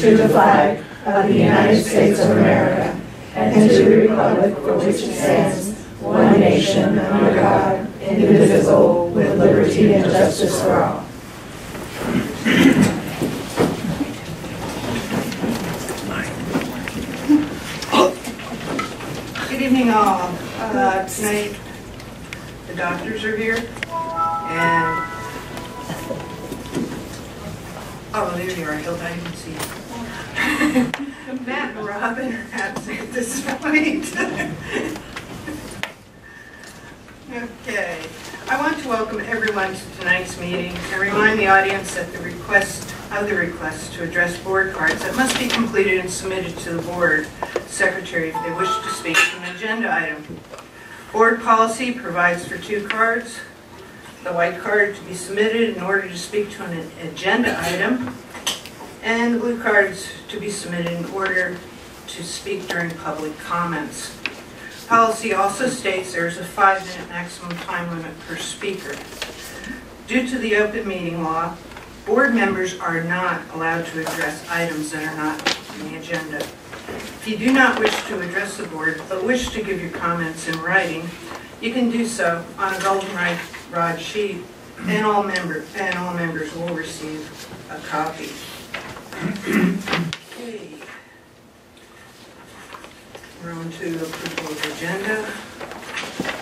to the flag of the United States of America, and to the republic for which it stands, one nation, under God, indivisible, with liberty and justice for all. Good evening, all. Tonight, the doctors are here, and oh, there you are, Hilda. I didn't see you. Matt and Robin are absent at this point. Okay. I want to welcome everyone to tonight's meeting and remind the audience that the request to address board cards that must be completed and submitted to the board secretary if they wish to speak to an agenda item. Board policy provides for 2 cards. The white card to be submitted in order to speak to an agenda item, and the blue cards to be submitted in order to speak during public comments. Policy also states there is a 5-minute maximum time limit per speaker. Due to the open meeting law, board members are not allowed to address items that are not on the agenda. If you do not wish to address the board, but wish to give your comments in writing, you can do so on a goldenrod sheet, and all members will receive a copy. Okay. We're on to approval of the agenda.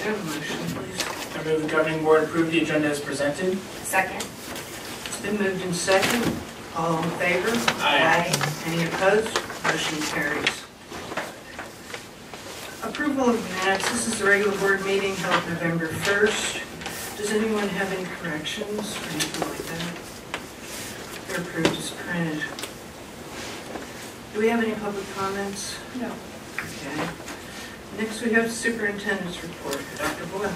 Have a motion, please. I move the governing board approve the agenda as presented. Second. It's been moved in second. All in favor? Aye. Any opposed? Motion carries. Approval of minutes. This is the regular board meeting held November 1st. Does anyone have any corrections or anything like that? They're approved as printed. Do we have any public comments? No. Okay. Next we have the superintendent's report. Dr. Boyle.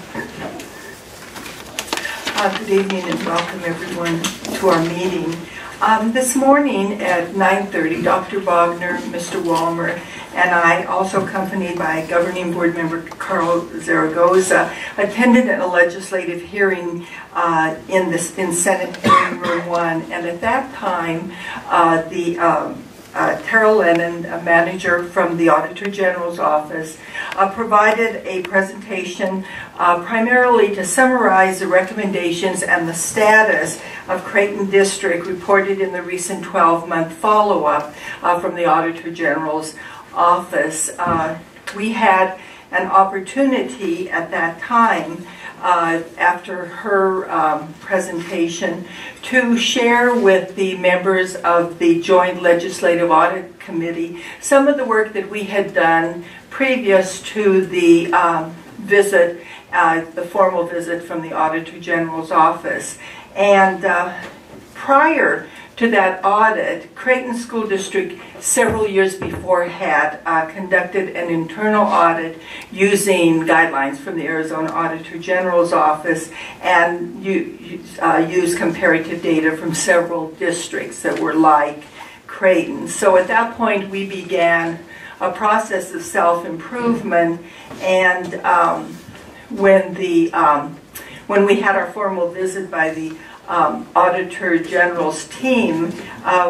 Good evening and welcome everyone to our meeting. This morning at 9:30, Dr. Wagner, Mr. Walmer, and I, also accompanied by governing board member Carl Zaragoza, attended a legislative hearing in Senate Hearing Room 1. And at that time, Tara Lennon, a manager from the Auditor General's office, provided a presentation primarily to summarize the recommendations and the status of Creighton District reported in the recent 12-month follow-up from the Auditor General's office. We had an opportunity at that time after her presentation to share with the members of the Joint Legislative Audit Committee some of the work that we had done previous to the visit, the formal visit from the Auditor General's office. And prior to that audit, Creighton School District several years before had conducted an internal audit using guidelines from the Arizona Auditor General's office and used comparative data from several districts that were like Creighton. So at that point we began a process of self-improvement, and when we had our formal visit by the Auditor General's team,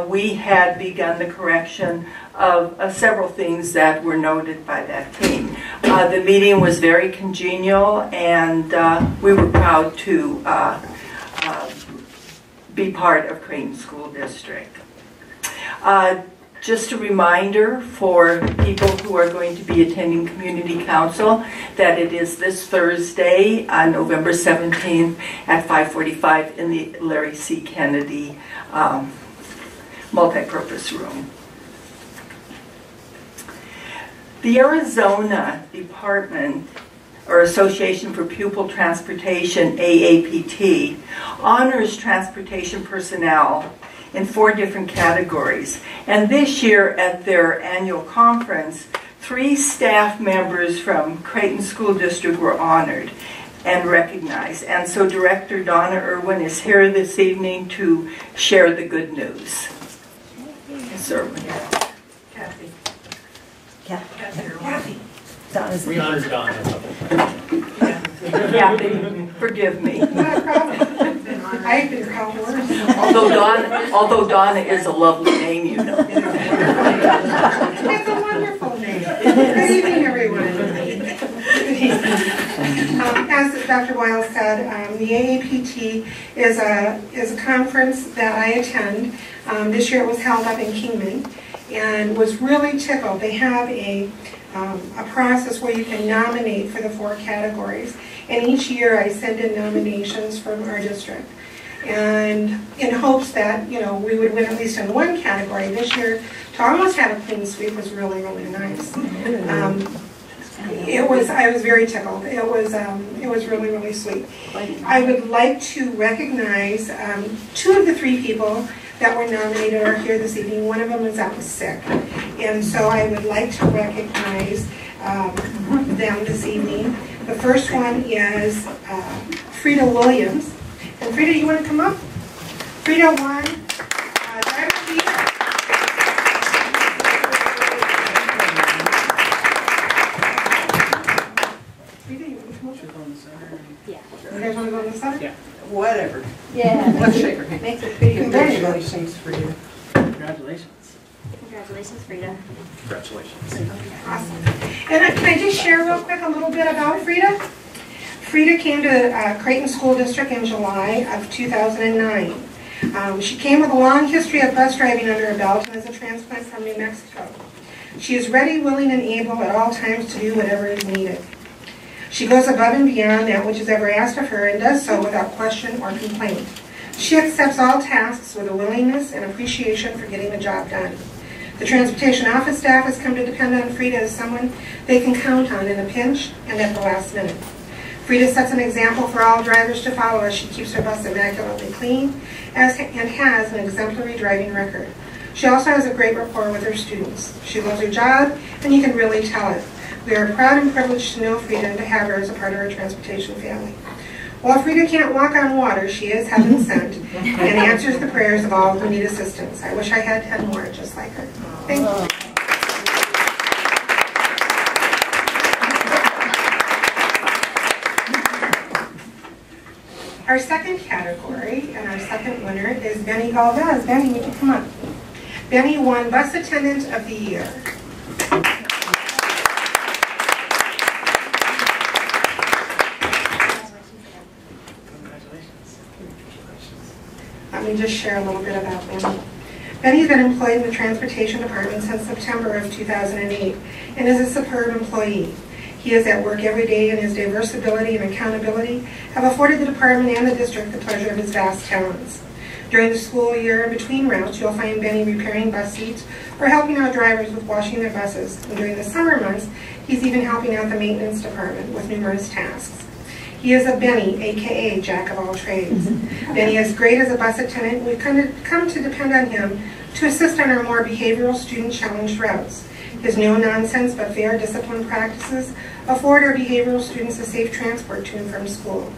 we had begun the correction of several things that were noted by that team. The meeting was very congenial, and we were proud to be part of Creighton School District. Just a reminder for people who are going to be attending Community Council that it is this Thursday, November 17th at 5:45 in the Larry C. Kennedy multipurpose room. The Arizona Department or Association for Pupil Transportation, AAPT, honors transportation personnel in 4 different categories. And this year at their annual conference, 3 staff members from Creighton School District were honored and recognized. And so Director Donna Irwin is here this evening to share the good news. Yes, sir. Kathy. Kathy. Donna's We honored Donna. Kathy, forgive me. Not a problem. I've been called worse. Although Donna is a lovely name, you know. It's a wonderful name. Good evening, everyone. As Dr. Weil said, the AAPT is a conference that I attend. This year it was held up in Kingman, and was really tickled. They have a process where you can nominate for the 4 categories, and each year I send in nominations from our district, and in hopes that we would win at least in one category. This year, to almost have a clean sweep was really, really nice. I was very tickled. It was really, really sweet. I would like to recognize 2 of the 3 people that were nominated are here this evening. One of them is out sick, and so I would like to recognize them this evening. The first one is Frida Williams. And Frida, you want to come up? Frida won driver's seat. Frida, you want to come up? Should go in the center. You guys want to go in the center? Yeah. Whatever. Yeah. Let's shake her hand. Makes it pretty. Congratulations for you. Congratulations. Congratulations, Frida. Congratulations. Awesome. And can I just share real quick a little bit about Frida? Frida came to Creighton School District in July of 2009. She came with a long history of bus driving under her belt and is a transplant from New Mexico. She is ready, willing, and able at all times to do whatever is needed. She goes above and beyond that which is ever asked of her and does so without question or complaint. She accepts all tasks with a willingness and appreciation for getting the job done. The transportation office staff has come to depend on Frida as someone they can count on in a pinch and at the last minute. Frida sets an example for all drivers to follow as she keeps her bus immaculately clean and has an exemplary driving record. She also has a great rapport with her students. She loves her job, and you can really tell it. We are proud and privileged to know Frida and to have her as a part of our transportation family. While Frida can't walk on water, she is heaven sent and answers the prayers of all who need assistance. I wish I had 10 more just like her. Thank you. Our second category and our second winner is Benny Galvez. Benny, would you come up? Benny won Bus Attendant of the Year. Let me just share a little bit about Benny. Benny's been employed in the Transportation Department since September of 2008 and is a superb employee. He is at work every day, and his diverse ability and accountability have afforded the department and the district the pleasure of his vast talents. During the school year and between routes, you'll find Benny repairing bus seats or helping out drivers with washing their buses. And during the summer months, he's even helping out the maintenance department with numerous tasks. He is a Benny, aka Jack of all trades. Benny is great as a bus attendant, and we've come to depend on him to assist on our more behavioral student challenged routes. His no-nonsense but fair discipline practices afford our behavioral students a safe transport to and from school.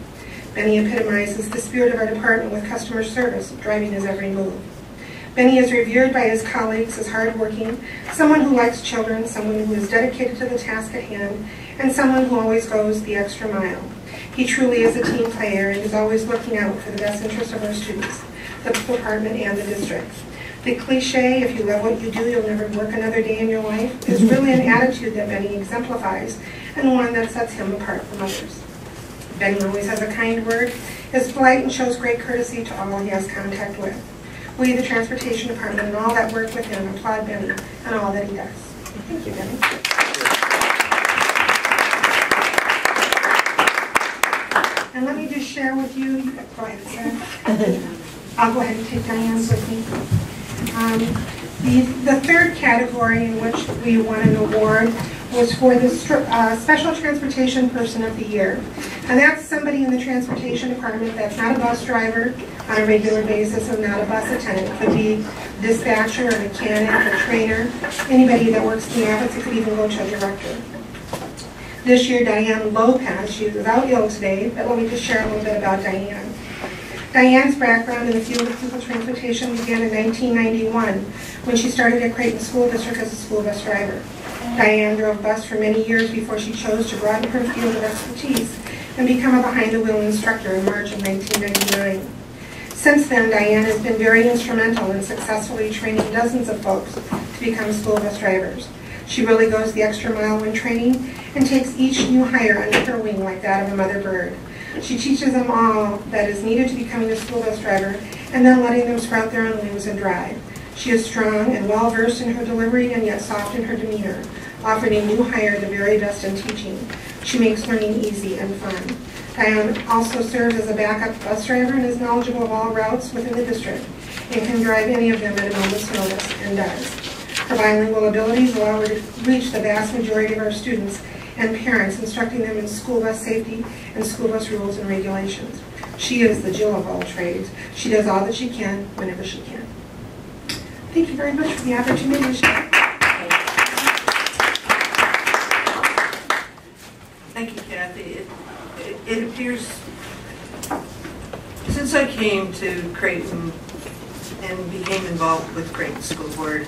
Benny epitomizes the spirit of our department with customer service, driving his every move. Benny is revered by his colleagues as hardworking, someone who likes children, someone who is dedicated to the task at hand, and someone who always goes the extra mile. He truly is a team player and is always looking out for the best interests of our students, the department, and the district. The cliche, if you love what you do, you'll never work another day in your life, is really an attitude that Benny exemplifies and one that sets him apart from others. Benny always has a kind word, is polite, and shows great courtesy to all he has contact with. We, the Transportation Department, and all that work with him, applaud Benny and all that he does. Thank you, Benny. And let me just share with you, go ahead, Sarah. I'll go ahead and take Diane's with me. The third category in which we won an award was for the Special Transportation Person of the Year. And that's somebody in the Transportation Department that's not a bus driver on a regular basis and not a bus attendant. It could be dispatcher, a mechanic, a trainer, anybody that works in the office. It could even go to a director. This year, Diane Lopez, she was out ill today, but let me just share a little bit about Diane. Diane's background in the field of people transportation began in 1991 when she started at Creighton School District as a school bus driver. Diane drove bus for many years before she chose to broaden her field of expertise and become a behind-the-wheel instructor in March of 1999. Since then, Diane has been very instrumental in successfully training dozens of folks to become school bus drivers. She really goes the extra mile when training and takes each new hire under her wing like that of a mother bird. She teaches them all that is needed to becoming a school bus driver and then letting them sprout their own wings and drive. She is strong and well-versed in her delivery and yet soft in her demeanor, offering a new hire the very best in teaching. She makes learning easy and fun. Diane also serves as a backup bus driver and is knowledgeable of all routes within the district and can drive any of them at a moment's notice and does. Her bilingual abilities allow her to reach the vast majority of our students and parents, instructing them in school bus safety and school bus rules and regulations. She is the Jill of all trades. She does all that she can whenever she can. Thank you very much for the opportunity to share. Thank you, Kathy. It appears, since I came to Creighton and became involved with Creighton School Board,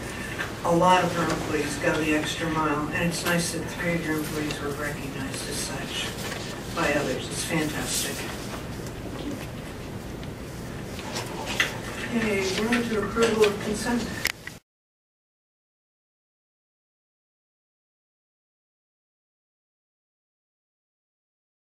a lot of our employees go the extra mile, and it's nice that 3 of your employees were recognized as such by others. It's fantastic. Okay, we're on to approval of consent.